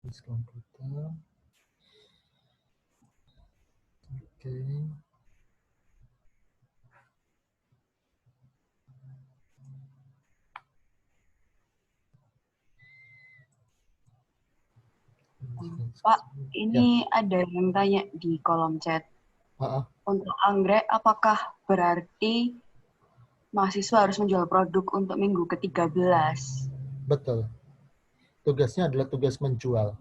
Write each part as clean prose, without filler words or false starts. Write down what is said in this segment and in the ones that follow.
komputer. Oke. Pak, Ya. ini ada yang tanya di kolom chat. Untuk anggrek, apakah berarti mahasiswa harus menjual produk untuk minggu ke-13? Betul. Tugasnya adalah tugas menjual.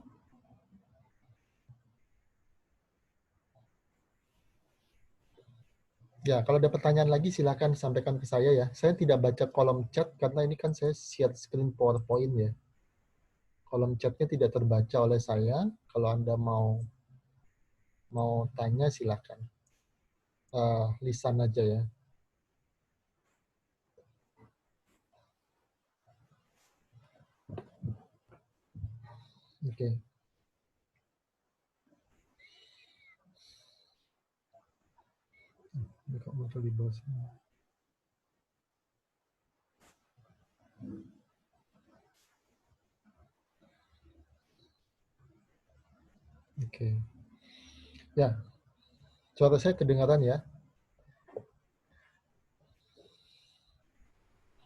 Ya, kalau ada pertanyaan lagi silakan sampaikan ke saya ya. Saya tidak baca kolom chat karena ini kan saya share screen PowerPoint ya. Kolom chatnya tidak terbaca oleh saya. Kalau Anda mau tanya silakan. Lisan aja ya. Oke. Ini kok muncul di bawah sini. Oke. Ya, suara saya kedengaran ya?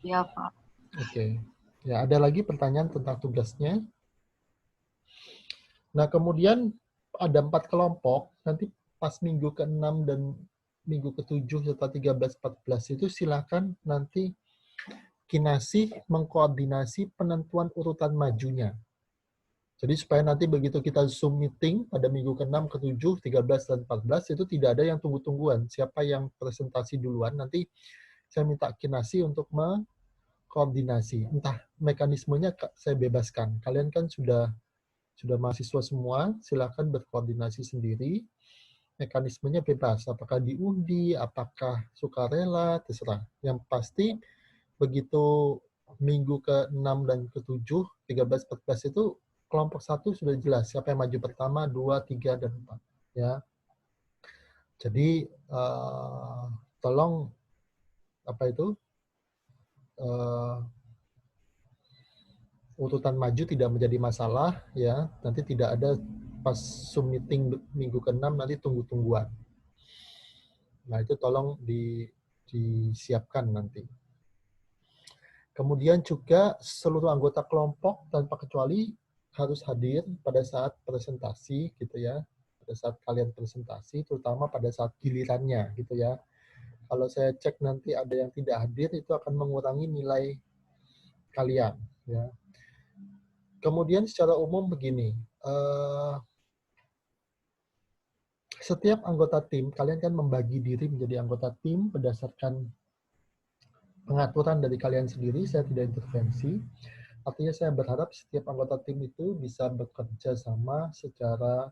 Ya, Pak. Oke. Ya, ada lagi pertanyaan tentang tugasnya. Nah, kemudian ada 4 kelompok. Nanti pas minggu ke-6 dan minggu ke-7 serta 13, 14 itu silakan nanti Kinasih mengkoordinasi penentuan urutan majunya. Jadi supaya nanti begitu kita Zoom meeting pada minggu ke-6, ke-7, 13, dan 14, itu tidak ada yang tunggu-tungguan. Siapa yang presentasi duluan, nanti saya minta Kinasih untuk mengkoordinasi. Entah mekanismenya saya bebaskan. Kalian kan sudah mahasiswa semua, silakan berkoordinasi sendiri. Mekanismenya bebas. Apakah diundi, apakah sukarela, terserah. Yang pasti begitu minggu ke-6 dan ke-7, 13, 14 itu kelompok 1 sudah jelas siapa yang maju pertama, 2, 3, dan 4. Ya. Jadi tolong apa itu urutan maju tidak menjadi masalah ya. Nanti tidak ada pas Zoom meeting minggu ke-6 nanti tunggu-tungguan. Nah, itu tolong disiapkan nanti. Kemudian juga seluruh anggota kelompok tanpa kecuali harus hadir pada saat presentasi gitu ya. Pada saat kalian presentasi, terutama pada saat gilirannya gitu ya. Kalau saya cek nanti ada yang tidak hadir, itu akan mengurangi nilai kalian ya. Kemudian secara umum begini, setiap anggota tim, kalian kan membagi diri menjadi anggota tim berdasarkan pengaturan dari kalian sendiri, saya tidak intervensi. Artinya saya berharap setiap anggota tim itu bisa bekerja sama secara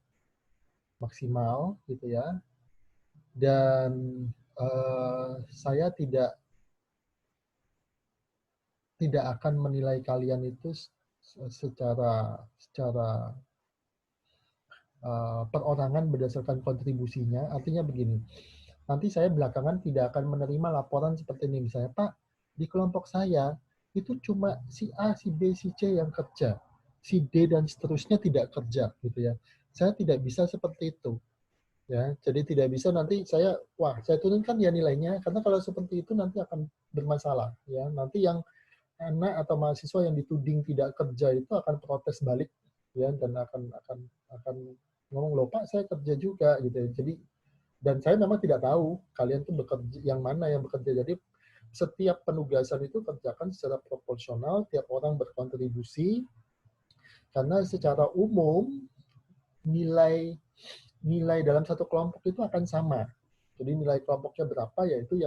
maksimal, gitu ya. Dan saya tidak akan menilai kalian itu secara perorangan berdasarkan kontribusinya. Artinya begini, nanti saya belakangan tidak akan menerima laporan seperti ini. Misalnya, Pak, di kelompok saya itu cuma si A, si B, si C yang kerja. Si D dan seterusnya tidak kerja. Gitu ya. Saya tidak bisa seperti itu. Ya, jadi tidak bisa nanti saya turunkan ya nilainya, karena kalau seperti itu nanti akan bermasalah. Ya, nanti yang anak atau mahasiswa yang dituding tidak kerja itu akan protes balik ya, dan akan ngomong, loh Pak, saya kerja juga gitu ya. Jadi dan saya memang tidak tahu kalian tuh bekerja yang mana yang bekerja. Jadi setiap penugasan itu kerjakan secara proporsional, tiap orang berkontribusi, karena secara umum nilai dalam satu kelompok itu akan sama. Jadi nilai kelompoknya berapa ya itu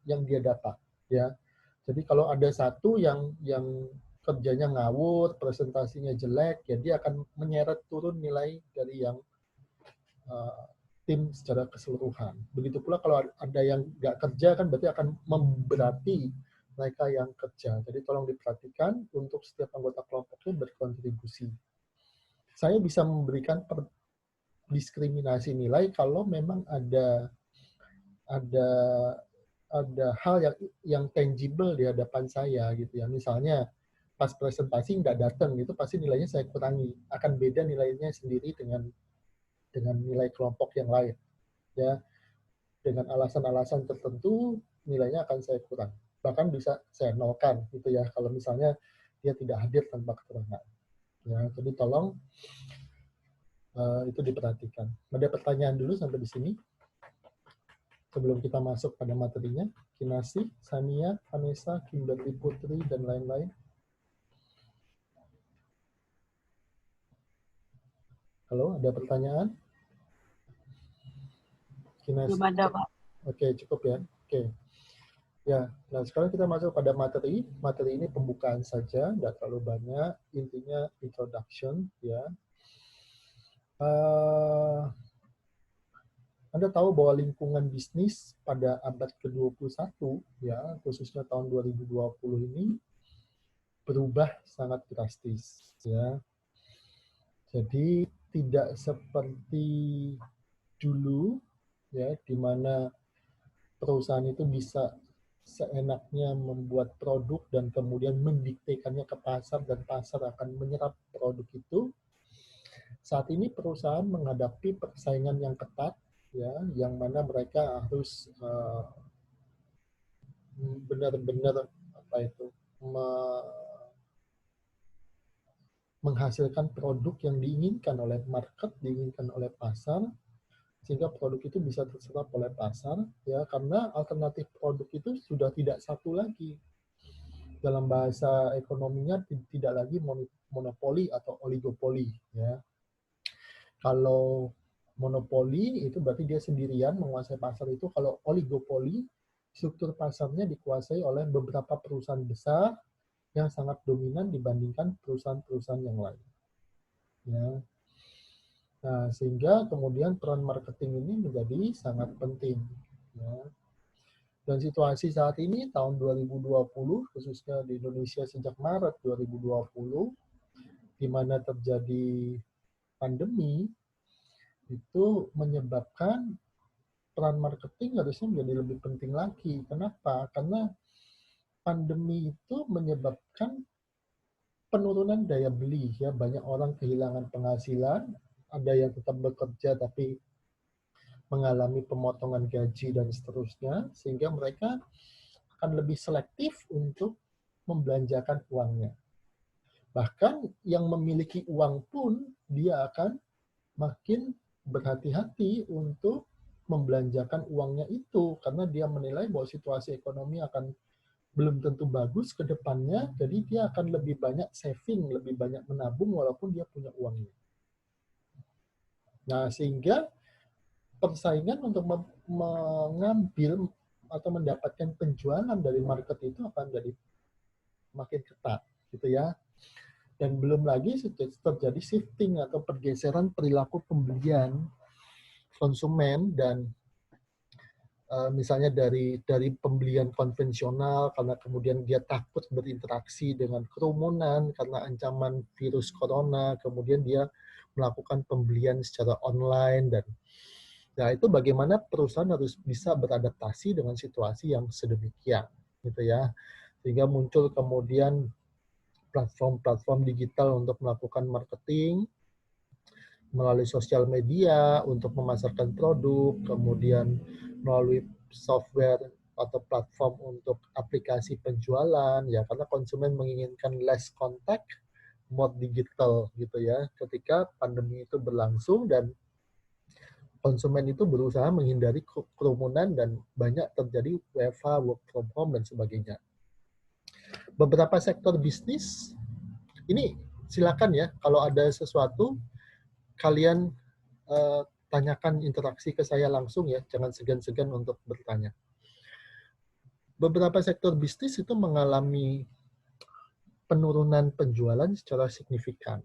yang dia dapat ya. Jadi kalau ada satu yang kerjanya ngawur, presentasinya jelek, ya dia akan menyeret turun nilai dari yang tim secara keseluruhan. Begitu pula kalau ada yang nggak kerja kan berarti akan memberati mereka yang kerja. Jadi tolong diperhatikan untuk setiap anggota kelompoknya berkontribusi. Saya bisa memberikan diskriminasi nilai kalau memang ada hal yang tangible di hadapan saya gitu ya. Misalnya pas presentasi nggak datang, itu pasti nilainya saya kurangi. Akan beda nilainya sendiri dengan nilai kelompok yang lain. Ya, dengan alasan-alasan tertentu nilainya akan saya kurang. Bahkan bisa saya nolkan gitu ya kalau misalnya dia tidak hadir tanpa keterangan. Ya, jadi tolong itu diperhatikan. Ada pertanyaan dulu sampai di sini sebelum kita masuk pada materinya. Kinasi, Sania, Vanessa, Kimberly Putri, dan lain-lain. Halo, ada pertanyaan? Kinasi. Belum ada, Pak. Oke, cukup ya. Oke. Ya, nah sekarang kita masuk pada materi. Materi ini pembukaan saja, tidak terlalu banyak. Intinya introduction, ya. Anda tahu bahwa lingkungan bisnis pada abad ke-21, ya, khususnya tahun 2020 ini, berubah sangat drastis. Ya. Jadi tidak seperti dulu, ya, di mana perusahaan itu bisa seenaknya membuat produk dan kemudian mendiktekannya ke pasar dan pasar akan menyerap produk itu. Saat ini perusahaan menghadapi persaingan yang ketat, ya, yang mana mereka harus benar-benar apa itu menghasilkan produk yang diinginkan oleh market, diinginkan oleh pasar, sehingga produk itu bisa terserap oleh pasar, ya, karena alternatif produk itu sudah tidak satu lagi. Dalam bahasa ekonominya tidak lagi monopoli atau oligopoli, ya. Kalau monopoli itu berarti dia sendirian menguasai pasar itu. Kalau oligopoli, struktur pasarnya dikuasai oleh beberapa perusahaan besar yang sangat dominan dibandingkan perusahaan-perusahaan yang lain. Ya. Nah, sehingga kemudian peran marketing ini menjadi sangat penting. Ya. Dan situasi saat ini, tahun 2020, khususnya di Indonesia sejak Maret 2020, di mana terjadi pandemi, itu menyebabkan peran marketing harusnya menjadi lebih penting lagi. Kenapa? Karena pandemi itu menyebabkan penurunan daya beli, ya, banyak orang kehilangan penghasilan, ada yang tetap bekerja tapi mengalami pemotongan gaji dan seterusnya, sehingga mereka akan lebih selektif untuk membelanjakan uangnya. Bahkan yang memiliki uang pun dia akan makin berhati-hati untuk membelanjakan uangnya itu karena dia menilai bahwa situasi ekonomi akan belum tentu bagus ke depannya, jadi dia akan lebih banyak saving, lebih banyak menabung walaupun dia punya uangnya. Nah, sehingga persaingan untuk mengambil atau mendapatkan penjualan dari market itu akan jadi makin ketat, gitu ya. Dan belum lagi terjadi shifting atau pergeseran perilaku pembelian konsumen dan misalnya dari pembelian konvensional karena kemudian dia takut berinteraksi dengan kerumunan karena ancaman virus corona, kemudian dia melakukan pembelian secara online. Dan nah, itu bagaimana perusahaan harus bisa beradaptasi dengan situasi yang sedemikian, gitu ya, sehingga muncul kemudian platform-platform digital untuk melakukan marketing melalui sosial media untuk memasarkan produk, kemudian melalui software atau platform untuk aplikasi penjualan, ya, karena konsumen menginginkan less contact, more digital, gitu ya, ketika pandemi itu berlangsung dan konsumen itu berusaha menghindari kerumunan dan banyak terjadi WFH, work from home, dan sebagainya. Beberapa sektor bisnis, ini silakan ya, kalau ada sesuatu, kalian tanyakan interaksi ke saya langsung ya, jangan segan-segan untuk bertanya. Beberapa sektor bisnis itu mengalami penurunan penjualan secara signifikan.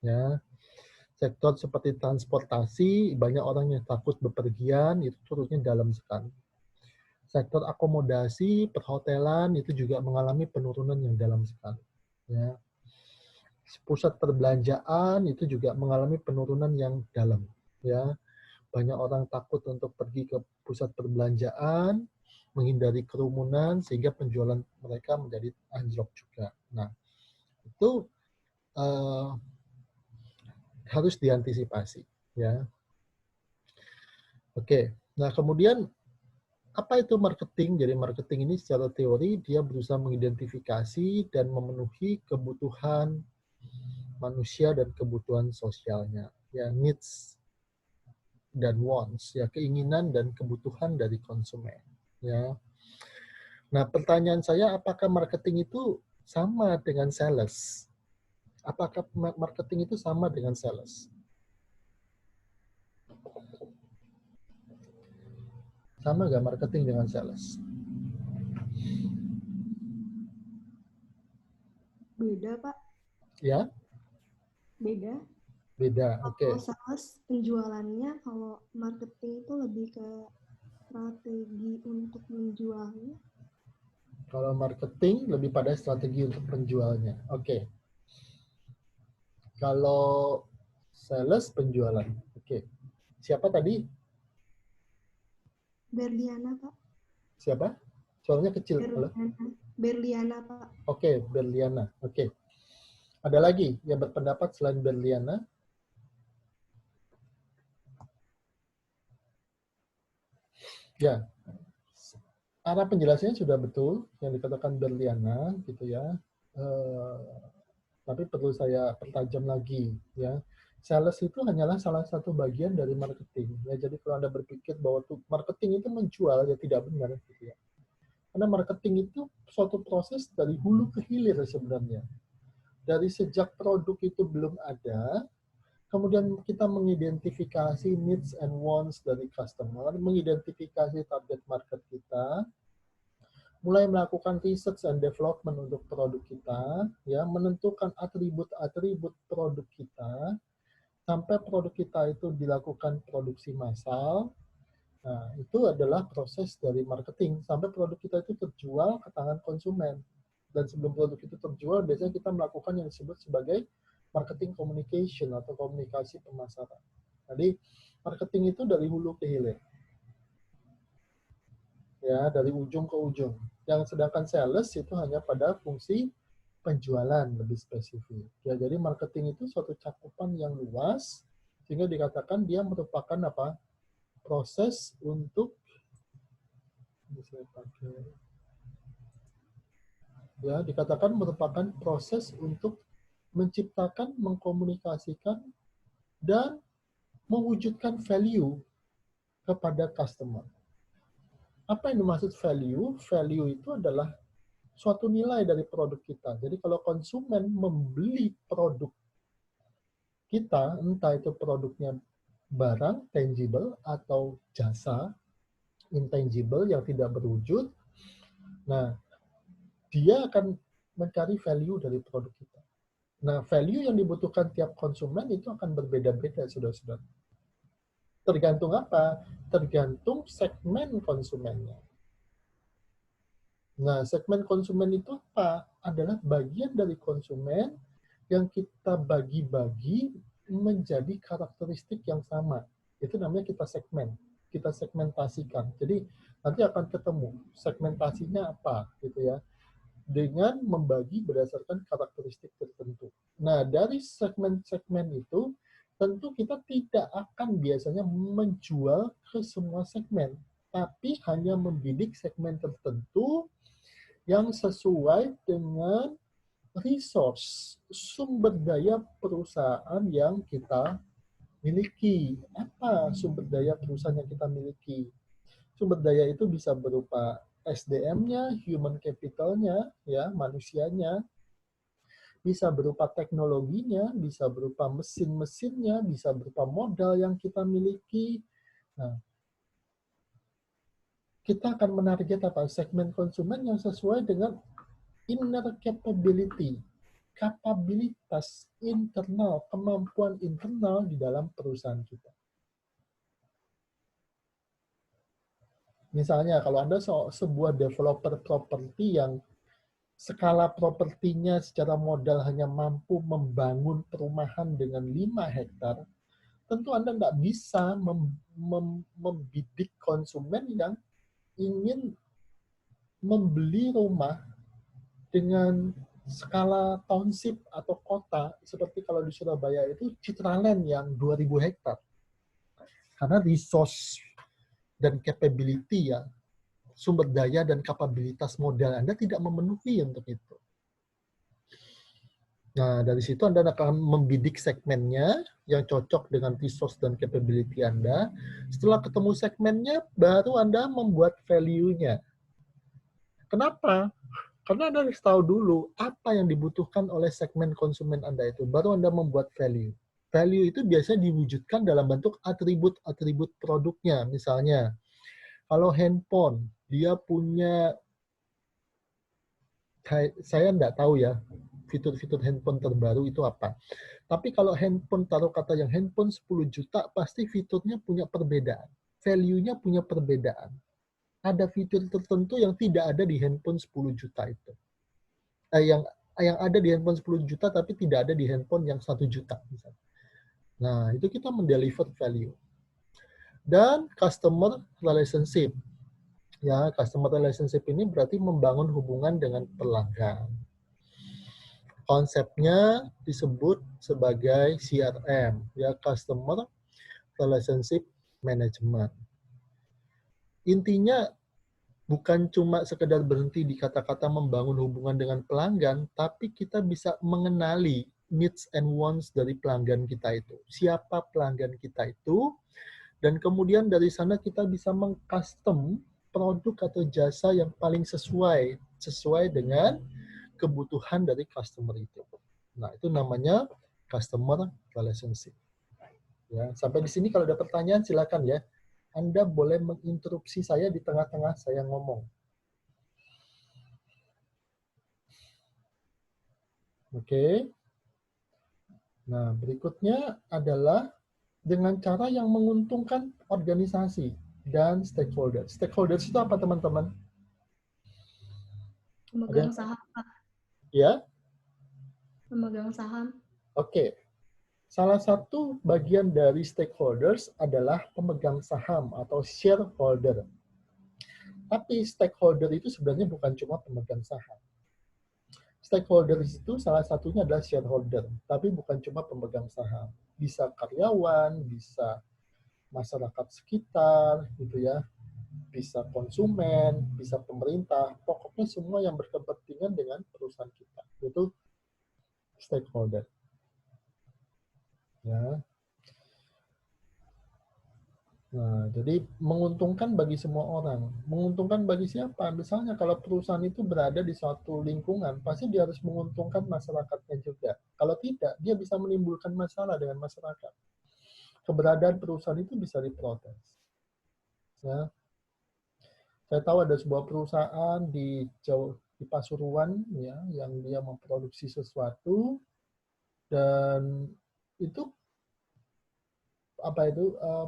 Ya. Sektor seperti transportasi, banyak orang yang takut bepergian, itu turunnya dalam sekali. Sektor akomodasi, perhotelan, itu juga mengalami penurunan yang dalam sekali. Ya. Pusat perbelanjaan itu juga mengalami penurunan yang dalam. Ya. Banyak orang takut untuk pergi ke pusat perbelanjaan, menghindari kerumunan, sehingga penjualan mereka menjadi anjlok juga. Nah, itu harus diantisipasi, ya. Oke, nah kemudian apa itu marketing? Jadi marketing ini secara teori dia berusaha mengidentifikasi dan memenuhi kebutuhan manusia dan kebutuhan sosialnya, ya, needs dan wants, ya, keinginan dan kebutuhan dari konsumen, ya. Nah, pertanyaan saya, apakah marketing itu sama dengan sales? Apakah marketing itu sama dengan sales? Sama nggak marketing dengan sales? Beda, Pak. Ya? Beda. Beda, oke. Kalau sales penjualannya, kalau marketing itu lebih ke strategi untuk menjualnya. Kalau marketing lebih pada strategi untuk penjualnya. Oke. Kalau sales penjualan. Oke. Siapa tadi? Berliana, Pak. Siapa? Suaranya kecil. Berliana, Pak. Oke, Berliana. Oke. Ada lagi yang berpendapat selain Berliana? Ya. Arah penjelasannya sudah betul yang dikatakan Berliana, gitu ya. Tapi perlu saya pertajam lagi, ya. Sales itu hanyalah salah satu bagian dari marketing. Ya, jadi kalau Anda berpikir bahwa marketing itu menjual, ya tidak benar, gitu ya. Karena marketing itu suatu proses dari hulu ke hilir sebenarnya. Dari sejak produk itu belum ada, kemudian kita mengidentifikasi needs and wants dari customer, mengidentifikasi target market kita, mulai melakukan research and development untuk produk kita, ya, menentukan atribut-atribut produk kita, sampai produk kita itu dilakukan produksi massal. Nah, itu adalah proses dari marketing sampai produk kita itu terjual ke tangan konsumen. Dan sebelum produk itu terjual, biasanya kita melakukan yang disebut sebagai marketing communication atau komunikasi pemasaran. Jadi, marketing itu dari hulu ke hilir. Ya, dari ujung ke ujung. Yang sedangkan sales itu hanya pada fungsi penjualan lebih spesifik. Ya, jadi marketing itu suatu cakupan yang luas sehingga dikatakan dia merupakan apa? Proses untuk ya, dikatakan merupakan proses untuk menciptakan, mengkomunikasikan dan mewujudkan value kepada customer. Apa yang dimaksud value? Value itu adalah suatu nilai dari produk kita. Jadi kalau konsumen membeli produk kita, entah itu produknya barang tangible atau jasa intangible yang tidak berwujud, nah dia akan mencari value dari produk kita. Nah, value yang dibutuhkan tiap konsumen itu akan berbeda-beda, saudara-saudara. Tergantung apa? Tergantung segmen konsumennya. Nah, segmen konsumen itu apa? Adalah bagian dari konsumen yang kita bagi-bagi menjadi karakteristik yang sama. Itu namanya kita segmen. Kita segmentasikan. Jadi, nanti akan ketemu segmentasinya apa, gitu ya. Dengan membagi berdasarkan karakteristik tertentu. Nah, dari segmen-segmen itu, tentu kita tidak akan biasanya menjual ke semua segmen, tapi hanya membidik segmen tertentu yang sesuai dengan resource, sumber daya perusahaan yang kita miliki. Apa sumber daya perusahaan yang kita miliki? Sumber daya itu bisa berupa SDM-nya, human capital-nya, ya, manusianya, bisa berupa teknologinya, bisa berupa mesin-mesinnya, bisa berupa modal yang kita miliki. Nah, kita akan menarget apa? Segmen konsumen yang sesuai dengan inner capability, kapabilitas internal, kemampuan internal di dalam perusahaan kita. Misalnya, kalau Anda sebuah developer properti yang skala propertinya secara modal hanya mampu membangun perumahan dengan 5 hektar, tentu Anda nggak bisa membidik konsumen yang ingin membeli rumah dengan skala township atau kota, seperti kalau di Surabaya itu Citraland yang 2.000 hektar. Karena resource dan capability ya, sumber daya dan kapabilitas modal Anda tidak memenuhi untuk itu. Nah, dari situ Anda akan membidik segmennya yang cocok dengan resource dan capability Anda. Setelah ketemu segmennya, baru Anda membuat value-nya. Kenapa? Karena Anda harus tahu dulu apa yang dibutuhkan oleh segmen konsumen Anda itu. Baru Anda membuat value. Value itu biasanya diwujudkan dalam bentuk atribut-atribut produknya. Misalnya, kalau handphone, dia punya, saya nggak tahu ya, fitur-fitur handphone terbaru itu apa. Tapi kalau handphone, taruh kata yang handphone 10 juta, pasti fiturnya punya perbedaan. Value-nya punya perbedaan. Ada fitur tertentu yang tidak ada di handphone 10 juta itu. Yang ada di handphone 10 juta tapi tidak ada di handphone yang 1 juta. Misalnya. Nah, itu kita mendeliver value. Dan customer relationship. Ya, customer relationship ini berarti membangun hubungan dengan pelanggan. Konsepnya disebut sebagai CRM, ya, Customer Relationship Management. Intinya bukan cuma sekedar berhenti di kata-kata membangun hubungan dengan pelanggan, tapi kita bisa mengenali needs and wants dari pelanggan kita itu. Siapa pelanggan kita itu, dan kemudian dari sana kita bisa meng-custom produk atau jasa yang paling sesuai dengan kebutuhan dari customer itu. Nah, itu namanya customer relationship. Ya, sampai di sini kalau ada pertanyaan silakan ya. Anda boleh menginterupsi saya di tengah-tengah saya ngomong. Oke. Nah, berikutnya adalah dengan cara yang menguntungkan organisasi dan stakeholder. Stakeholders itu apa, teman-teman? Pemegang saham, Pak. Ya? Pemegang saham. Oke. Salah satu bagian dari stakeholders adalah pemegang saham atau shareholder. Tapi stakeholder itu sebenarnya bukan cuma pemegang saham. Stakeholder itu salah satunya adalah shareholder, tapi bukan cuma pemegang saham. Bisa karyawan, bisa masyarakat sekitar, gitu ya, bisa konsumen, bisa pemerintah, pokoknya semua yang berkepentingan dengan perusahaan kita. Itu stakeholder. Ya. Nah, jadi menguntungkan bagi semua orang. Menguntungkan bagi siapa? Misalnya kalau perusahaan itu berada di suatu lingkungan, pasti dia harus menguntungkan masyarakatnya juga. Kalau tidak, dia bisa menimbulkan masalah dengan masyarakat. Keberadaan perusahaan itu bisa diprotes. Ya. Saya tahu ada sebuah perusahaan di Pasuruan ya, yang dia memproduksi sesuatu dan itu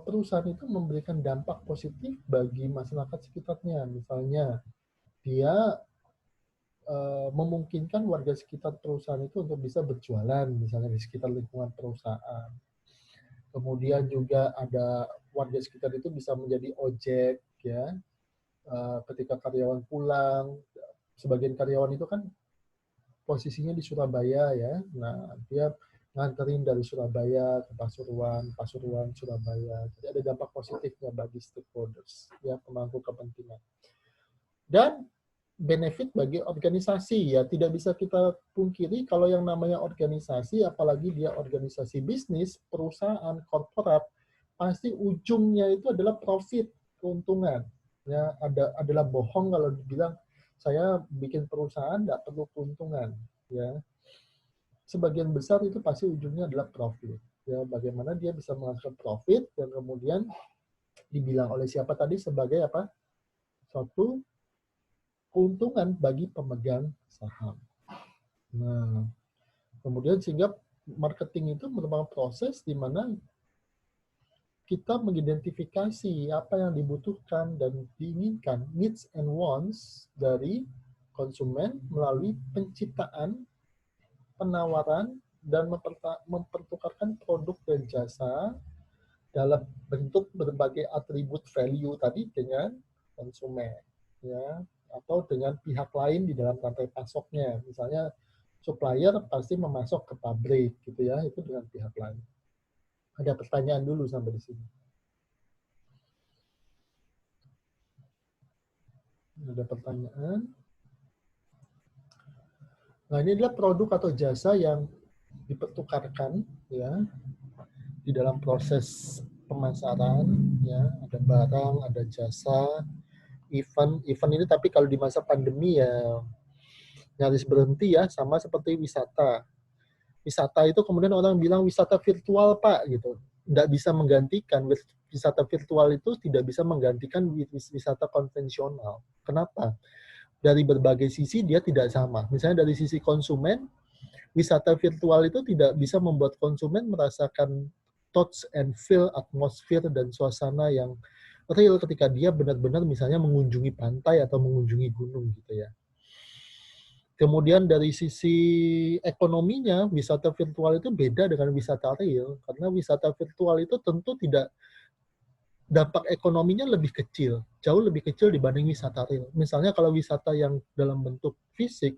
perusahaan itu memberikan dampak positif bagi masyarakat sekitarnya. Misalnya dia memungkinkan warga sekitar perusahaan itu untuk bisa berjualan, misalnya di sekitar lingkungan perusahaan. Kemudian juga ada warga sekitar itu bisa menjadi ojek, ya. Ketika karyawan pulang, sebagian karyawan itu kan posisinya di Surabaya, ya. Nah, dia nganterin dari Surabaya ke Pasuruan, Pasuruan, Surabaya. Jadi ada dampak positifnya bagi stakeholders, ya, pemangku kepentingan. Dan benefit bagi organisasi, ya, tidak bisa kita pungkiri kalau yang namanya organisasi, apalagi dia organisasi bisnis, perusahaan, korporat, pasti ujungnya itu adalah profit, keuntungan. Ya, adalah bohong kalau dibilang saya bikin perusahaan nggak perlu keuntungan, ya. Sebagian besar itu pasti ujungnya adalah profit. Ya, bagaimana dia bisa menghasilkan profit dan kemudian dibilang oleh siapa tadi sebagai apa? Suatu keuntungan bagi pemegang saham. Nah, kemudian sehingga marketing itu merupakan proses di mana kita mengidentifikasi apa yang dibutuhkan dan diinginkan, needs and wants dari konsumen melalui penciptaan, penawaran, dan mempertukarkan produk dan jasa dalam bentuk berbagai atribut value tadi dengan konsumen, ya, atau dengan pihak lain di dalam rantai pasoknya. Misalnya supplier pasti memasok ke pabrik gitu ya, itu dengan pihak lain. Ada pertanyaan dulu sampai di sini? Ada pertanyaan? Nah, ini adalah produk atau jasa yang dipertukarkan ya di dalam proses pemasaran ya, ada barang, ada jasa, event ini, tapi kalau di masa pandemi ya nyaris berhenti ya, sama seperti wisata. Wisata itu kemudian orang bilang wisata virtual Pak gitu. Nggak bisa menggantikan, wisata virtual itu tidak bisa menggantikan wisata konvensional. Kenapa? Dari berbagai sisi dia tidak sama. Misalnya dari sisi konsumen, wisata virtual itu tidak bisa membuat konsumen merasakan touch and feel, atmosfer dan suasana yang real ketika dia benar-benar misalnya mengunjungi pantai atau mengunjungi gunung gitu ya. Kemudian dari sisi ekonominya, wisata virtual itu beda dengan wisata real. Karena wisata virtual itu tentu tidak, dampak ekonominya lebih kecil, jauh lebih kecil dibanding wisata real. Misalnya kalau wisata yang dalam bentuk fisik,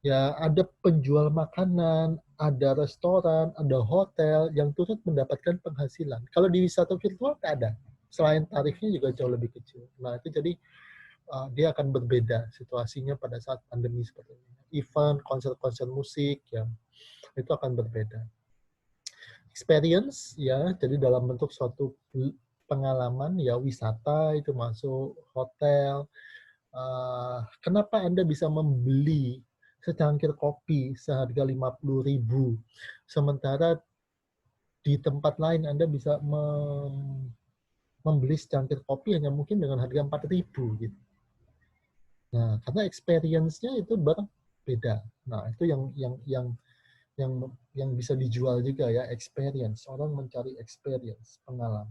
ya ada penjual makanan, ada restoran, ada hotel yang turut mendapatkan penghasilan. Kalau di wisata virtual nggak ada. Selain tarifnya juga jauh lebih kecil. Nah itu jadi dia akan berbeda situasinya pada saat pandemi seperti ini. Event, konser-konser musik, ya itu akan berbeda. Experience, ya, jadi dalam bentuk suatu pengalaman, ya wisata itu masuk, hotel. Kenapa Anda bisa membeli secangkir kopi seharga 50.000, sementara di tempat lain Anda bisa membeli secangkir kopi hanya mungkin dengan harga 4.000 gitu. Nah, karena experience-nya itu berbeda. Nah, itu yang bisa dijual juga ya, experience. Orang mencari experience, pengalaman.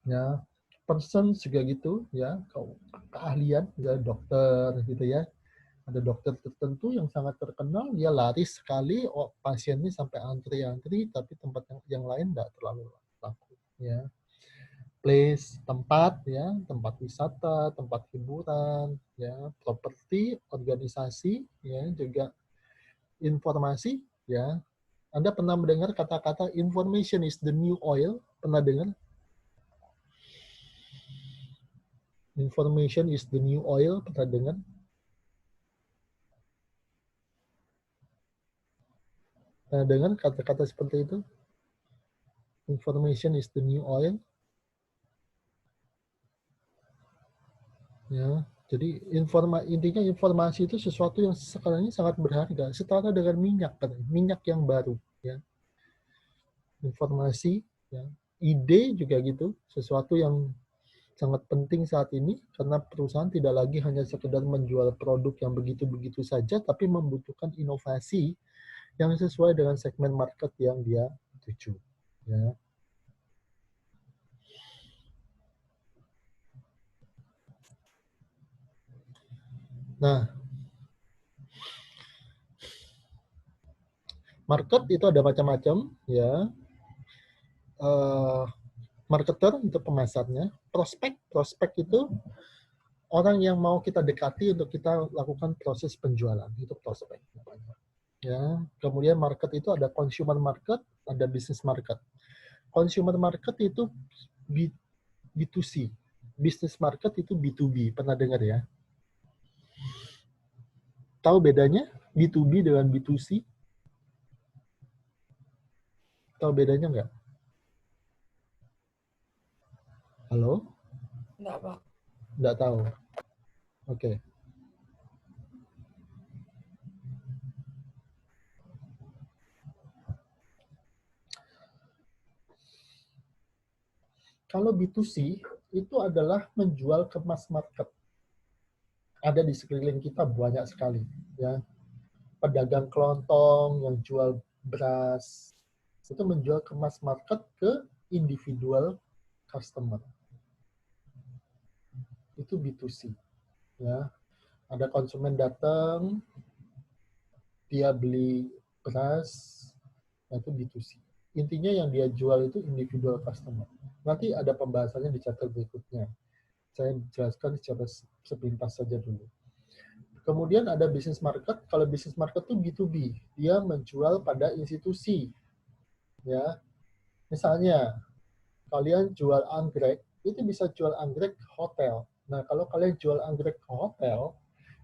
Ya, person juga gitu ya, keahlian, ya dokter gitu ya. Ada dokter tertentu yang sangat terkenal, dia laris sekali, pasiennya sampai antri-antri, tapi tempat yang lain nggak terlalu laku. Ya. Place, tempat ya, tempat wisata, tempat hiburan, ya, properti, organisasi, ya, juga informasi, ya. Anda pernah mendengar kata-kata information is the new oil? Pernah dengar? Information is the new oil, pernah dengar? Pernah dengar kata-kata seperti itu? Information is the new oil. Ya, jadi intinya informasi itu sesuatu yang sekarang ini sangat berharga, setara dengan minyak, minyak yang baru. Ya. Informasi, ya. Ide juga gitu, sesuatu yang sangat penting saat ini karena perusahaan tidak lagi hanya sekedar menjual produk yang begitu-begitu saja, tapi membutuhkan inovasi yang sesuai dengan segmen market yang dia tuju. Ya. Nah, market itu ada macam-macam, ya. Marketer itu pemasarnya, prospek itu orang yang mau kita dekati untuk kita lakukan proses penjualan, itu prospek. Ya, kemudian market itu ada consumer market, ada business market. Consumer market itu B2C, business market itu B2B. Pernah dengar ya? Tahu bedanya B2B dengan B2C? Tahu bedanya nggak? Halo? Nggak, Pak. Nggak tahu. Oke. Kalau B2C itu adalah menjual ke mass market. Ada di sekeliling kita banyak sekali, ya. Pedagang kelontong yang jual beras itu menjual ke mass market, ke individual customer. Itu B2C, ya. Ada konsumen datang, dia beli beras, itu B2C. Intinya yang dia jual itu individual customer. Nanti ada pembahasannya di chapter berikutnya. Saya jelaskan secara sepintas saja dulu. Kemudian ada business market. Kalau business market itu B2B, dia menjual pada institusi. Ya, misalnya kalian jual anggrek, itu bisa jual anggrek ke hotel. Nah, kalau kalian jual anggrek ke hotel,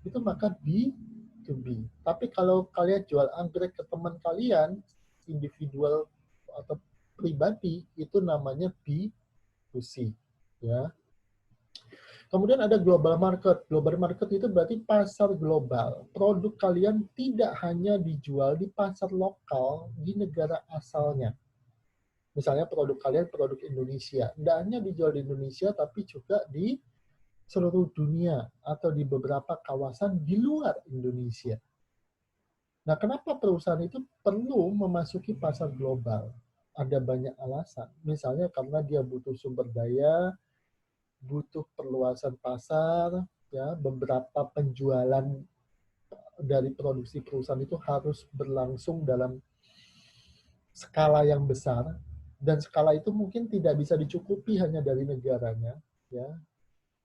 itu maka B2B. Tapi kalau kalian jual anggrek ke teman kalian, individual atau pribadi, itu namanya B2C. Ya. Kemudian ada global market. Global market itu berarti pasar global. Produk kalian tidak hanya dijual di pasar lokal di negara asalnya. Misalnya produk kalian produk Indonesia. Tidak hanya dijual di Indonesia, tapi juga di seluruh dunia atau di beberapa kawasan di luar Indonesia. Nah, kenapa perusahaan itu perlu memasuki pasar global? Ada banyak alasan. Misalnya karena dia butuh sumber daya, butuh perluasan pasar, ya, beberapa penjualan dari produksi perusahaan itu harus berlangsung dalam skala yang besar, dan skala itu mungkin tidak bisa dicukupi hanya dari negaranya. Ya.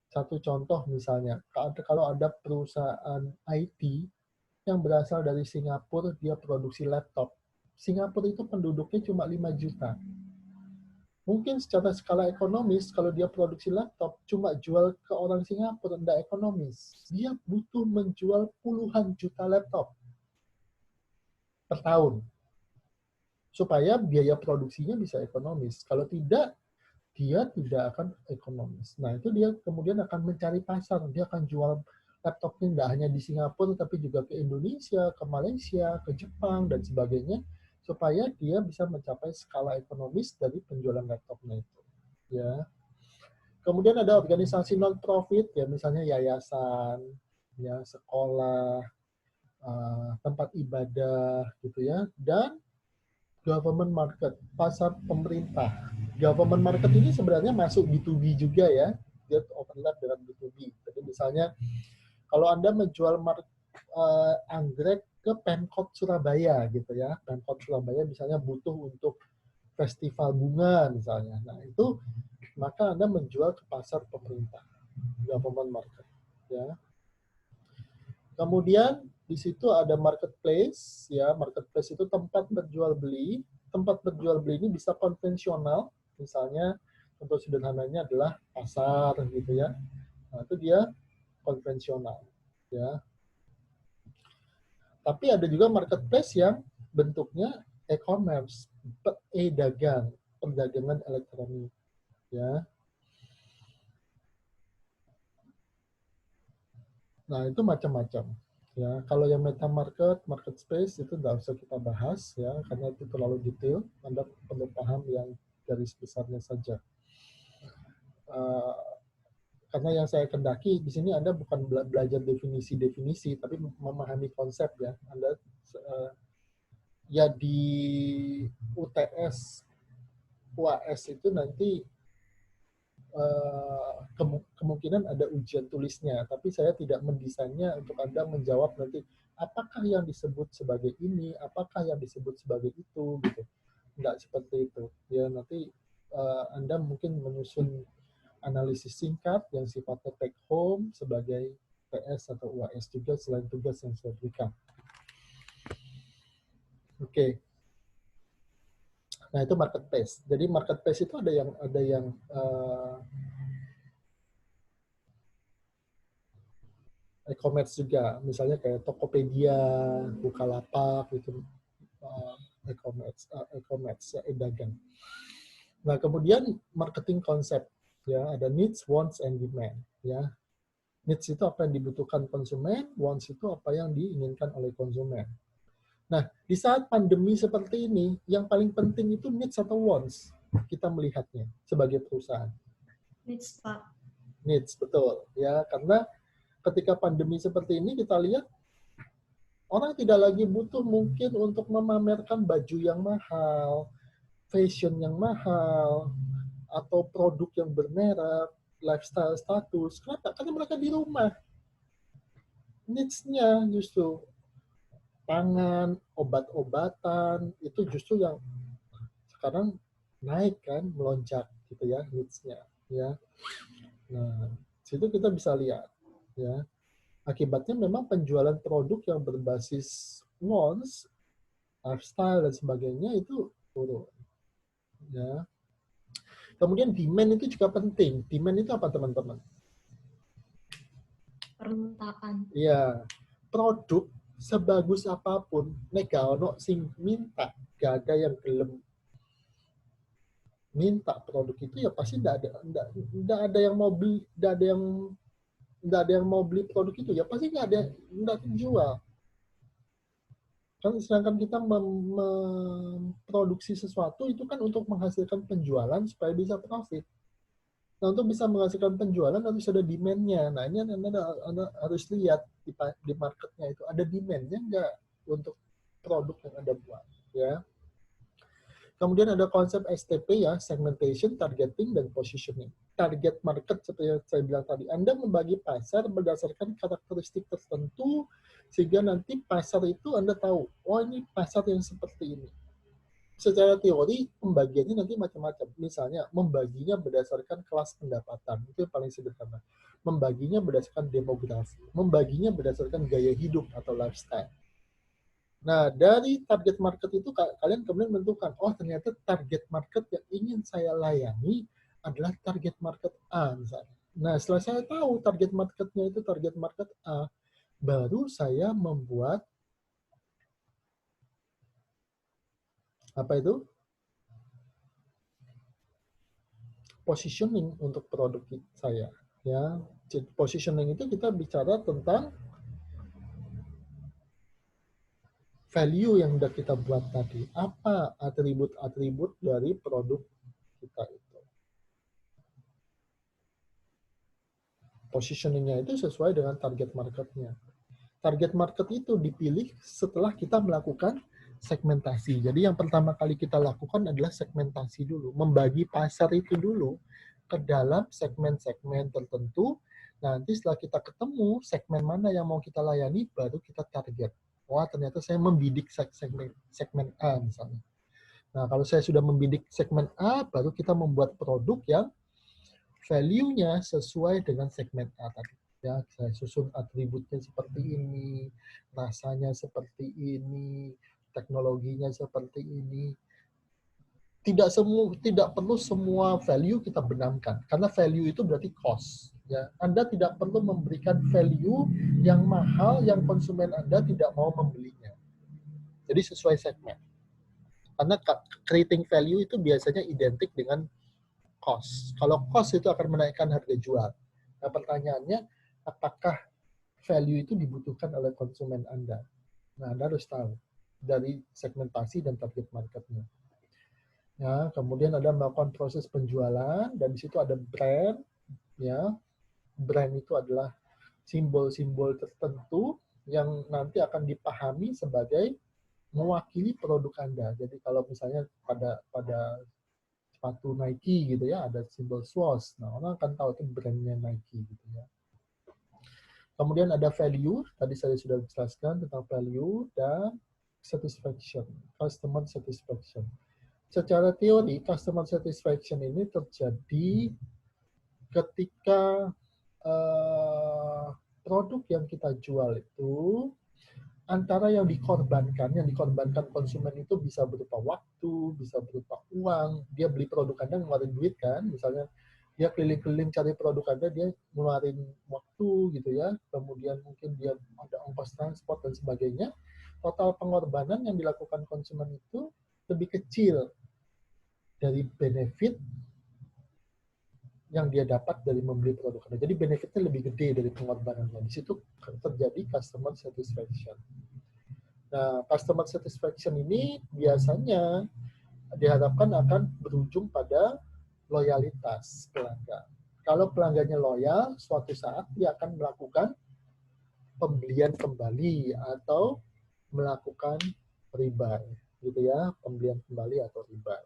Satu contoh misalnya, kalau ada perusahaan IT yang berasal dari Singapura, dia produksi laptop. Singapura itu penduduknya cuma 5 juta. Mungkin secara skala ekonomis, kalau dia produksi laptop, cuma jual ke orang Singapura, tidak ekonomis. Dia butuh menjual puluhan juta laptop per tahun. Supaya biaya produksinya bisa ekonomis. Kalau tidak, dia tidak akan ekonomis. Nah, itu dia kemudian akan mencari pasar. Dia akan jual laptopnya tidak hanya di Singapura, tapi juga ke Indonesia, ke Malaysia, ke Jepang, dan sebagainya, supaya dia bisa mencapai skala ekonomis dari penjualan laptopnya itu. Ya. Kemudian ada organisasi non-profit, ya misalnya yayasan, ya sekolah, tempat ibadah, gitu ya, dan government market, pasar pemerintah. Government market ini sebenarnya masuk B2B juga ya, dia overlap dengan B2B. Jadi misalnya kalau Anda menjual anggrek ke Pemkot Surabaya gitu ya, Pemkot Surabaya misalnya butuh untuk festival bunga misalnya. Nah, itu maka Anda menjual ke pasar pemerintah, government market ya. Kemudian di situ ada marketplace ya, marketplace itu tempat berjual beli. Tempat berjual beli ini bisa konvensional, misalnya contoh sederhananya adalah pasar gitu ya. Nah, itu dia konvensional ya. Tapi ada juga marketplace yang bentuknya e-commerce, e-dagang, perdagangan elektronik ya. Nah, itu macam-macam. Ya, kalau yang meta market, market space itu tidak usah kita bahas ya, karena itu terlalu detail. Anda perlu paham yang garis besarnya saja. Karena yang saya kendaki di sini Anda bukan belajar definisi-definisi, tapi memahami konsep ya. Anda ya di UTS, UAS itu nanti kemungkinan ada ujian tulisnya, tapi saya tidak mendesainnya untuk Anda menjawab nanti apakah yang disebut sebagai ini, apakah yang disebut sebagai itu, gitu. Enggak seperti itu. Ya nanti Anda mungkin menyusun analisis singkat yang sifatnya take home sebagai TS atau UAS juga selain tugas yang saya berikan. Oke. Nah itu marketplace. Jadi marketplace itu ada yang e-commerce juga, misalnya kayak Tokopedia, Bukalapak itu e-commerce ya, e-dagang. Nah kemudian marketing konsep ya, ada needs, wants, and demand ya. Needs itu apa yang dibutuhkan konsumen, wants itu apa yang diinginkan oleh konsumen. Nah di saat pandemi seperti ini, yang paling penting itu needs atau wants kita melihatnya sebagai perusahaan. Needs, Pak. Needs, betul ya, karena ketika pandemi seperti ini kita lihat orang tidak lagi butuh mungkin untuk memamerkan baju yang mahal, fashion yang mahal, atau produk yang bermerek, lifestyle status. Kenapa? Karena mereka di rumah. Needs-nya justru pangan, obat-obatan, itu justru yang sekarang naik kan, melonjak gitu ya needs-nya. Ya. Nah, situ kita bisa lihat ya. Akibatnya memang penjualan produk yang berbasis wants, lifestyle dan sebagainya itu turun. Ya. Kemudian demand itu juga penting. Demand itu apa teman-teman? Permintaan. Iya, produk sebagus apapun, nek gak ono sing minta, gak ada yang gelem minta produk itu, ya pasti nggak ada yang mau beli, nggak ada yang mau beli produk itu, ya pasti nggak terjual. Kan sedangkan kita memproduksi sesuatu itu kan untuk menghasilkan penjualan supaya bisa profit. Nah, untuk bisa menghasilkan penjualan harus ada demand-nya. Nah, ini Anda harus lihat di market-nya itu ada demand-nya nggak untuk produk yang Anda buat, ya. Kemudian ada konsep STP ya, segmentation, targeting, dan positioning. Target market seperti yang saya bilang tadi, Anda membagi pasar berdasarkan karakteristik tertentu sehingga nanti pasar itu Anda tahu, oh ini pasar yang seperti ini. Secara teori pembagiannya nanti macam-macam. Misalnya membaginya berdasarkan kelas pendapatan, itu yang paling sederhana. Membaginya berdasarkan demografi, membaginya berdasarkan gaya hidup atau lifestyle. Nah, dari target market itu kalian kemudian menentukan, oh ternyata target market yang ingin saya layani adalah target market A misalnya. Nah, setelah saya tahu target marketnya itu target market A, baru saya membuat apa itu? Positioning untuk produk saya. Ya, positioning itu kita bicara tentang value yang sudah kita buat tadi. Apa atribut-atribut dari produk kita itu. Positioning-nya itu sesuai dengan target market-nya. Target market itu dipilih setelah kita melakukan segmentasi. Jadi yang pertama kali kita lakukan adalah segmentasi dulu. Membagi pasar itu dulu ke dalam segmen-segmen tertentu. Nanti setelah kita ketemu segmen mana yang mau kita layani, baru kita target. Wah, ternyata saya membidik segmen A misalnya. Nah, kalau saya sudah membidik segmen A, baru kita membuat produk yang value-nya sesuai dengan segmen A tadi. Ya, saya susun atributnya seperti ini, rasanya seperti ini, teknologinya seperti ini. Tidak perlu semua value kita benamkan, karena value itu berarti cost. Ya, Anda tidak perlu memberikan value yang mahal yang konsumen Anda tidak mau membelinya. Jadi sesuai segmen. Karena creating value itu biasanya identik dengan cost. Kalau cost itu akan menaikkan harga jual. Nah, pertanyaannya, apakah value itu dibutuhkan oleh konsumen Anda? Nah, Anda harus tahu dari segmentasi dan target marketnya. Ya, kemudian ada melakukan proses penjualan, dan di situ ada brand. Ya, brand itu adalah simbol-simbol tertentu yang nanti akan dipahami sebagai mewakili produk Anda. Jadi kalau misalnya pada sepatu Nike gitu ya, ada simbol Swoosh. Nah, orang akan tahu itu brandnya Nike gitu ya. Kemudian ada value, tadi saya sudah jelaskan tentang value, dan satisfaction, customer satisfaction. Secara teori, customer satisfaction ini terjadi ketika produk yang kita jual itu antara yang dikorbankan konsumen itu bisa berupa waktu, bisa berupa uang. Dia beli produk Anda ngeluarin duit kan, misalnya dia keliling-keliling cari produk Anda, dia ngeluarin waktu gitu ya, kemudian mungkin dia ada ongkos transport dan sebagainya. Total pengorbanan yang dilakukan konsumen itu lebih kecil dari benefit yang dia dapat dari membeli produk Anda. Jadi benefitnya lebih gede dari pengorbanannya. Di situ terjadi customer satisfaction. Nah, customer satisfaction ini biasanya diharapkan akan berujung pada loyalitas pelanggan. Kalau pelanggannya loyal, suatu saat dia akan melakukan pembelian kembali atau melakukan rebuy, gitu ya, pembelian kembali atau rebuy.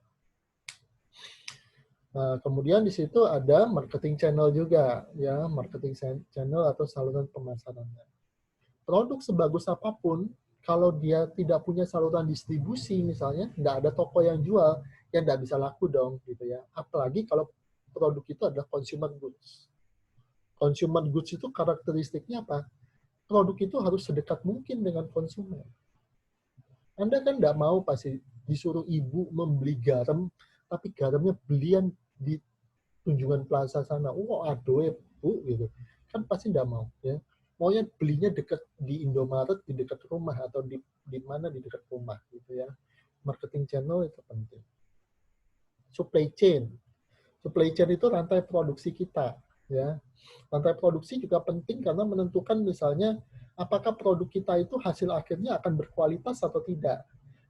Nah, kemudian di situ ada marketing channel juga, ya, marketing channel atau saluran pemasarannya. Produk sebagus apapun, kalau dia tidak punya saluran distribusi misalnya, nggak ada toko yang jual, ya nggak bisa laku dong, gitu ya. Apalagi kalau produk itu adalah consumer goods. Consumer goods itu karakteristiknya apa? produk itu harus sedekat mungkin dengan konsumen. Anda kan nggak mau pasti disuruh ibu membeli garam, tapi garamnya belian di Tunjungan Plaza sana. Aduh ya Bu, gitu. Kan pasti nggak mau. Ya. Maunya belinya dekat di Indomaret, di dekat rumah, atau di mana di dekat rumah. Gitu ya. Marketing channel itu penting. Supply chain. Supply chain itu rantai produksi kita. Ya. Rantai produksi juga penting karena menentukan misalnya apakah produk kita itu hasil akhirnya akan berkualitas atau tidak.